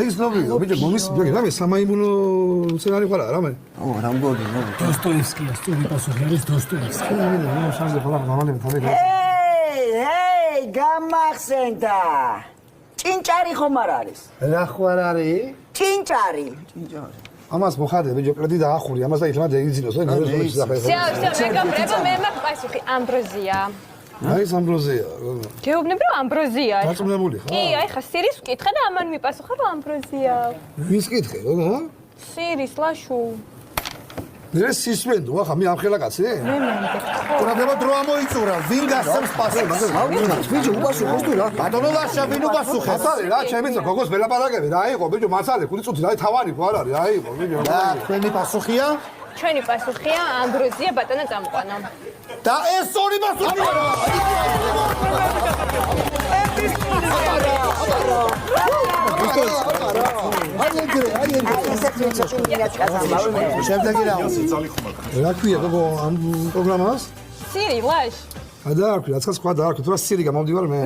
ის ნობია, ბიჭო, მომის, რამე სამაიმუნო სცენარი ხარ რამე? ო, რამბოდი, დოსტოევსკია, სწორი პასუხი არის დოსტოევსკი. მე შანსი ხოლმე მამალები თავი. ეი, გამახსენდა. ჭინჭარი ხომ არ არის? რა ხარ არის? ჭინჭარი. ამას მოხადე, ბიჭო, კრედი დაახური, ამას და ითმა დაიგზინოს, და ნერვებს დაახერხო. მე მაქვს პასუხი ამბროზია. აი, ამბროზია. გეუბნები რომ ამბროზია. დაწუნებული ხარ? კი, აი ხა სირის ვკითხე და ამან მიპასუხა რომ ამბროზია. ვის კითხე, რა? სირის ლაშუ. მე სისვენდო, ახლა მე ამხელა კაცი? მე მენდე. ყურადღება დრო ამოიწურა, ვინ გასცემს პასუხს? ბიჭო, უპასუხოს თუ რა? ბატონო ლაშა, ვინ უპასუხებს? მასალე რა, ჩემი ძმა, გოგოს ველაპარაკები, რა იყო, ბიჭო, მასალე, ხუთი წუთი, რა თავარი ხო არ არის, რა იყო, ბიჭო. და თქვენი პასუხია? ჩვენი პასუხია ამბროზია ბატონო წამყვანო. და ეს სწორი პასუხია რა! შემდეგი რა? რა ქვია გოგო ამ პროგრამას? სირი ლაშ. დააქვი, რაცა სხვა დააქვი, თუ რა სირი გამომდივარ მე.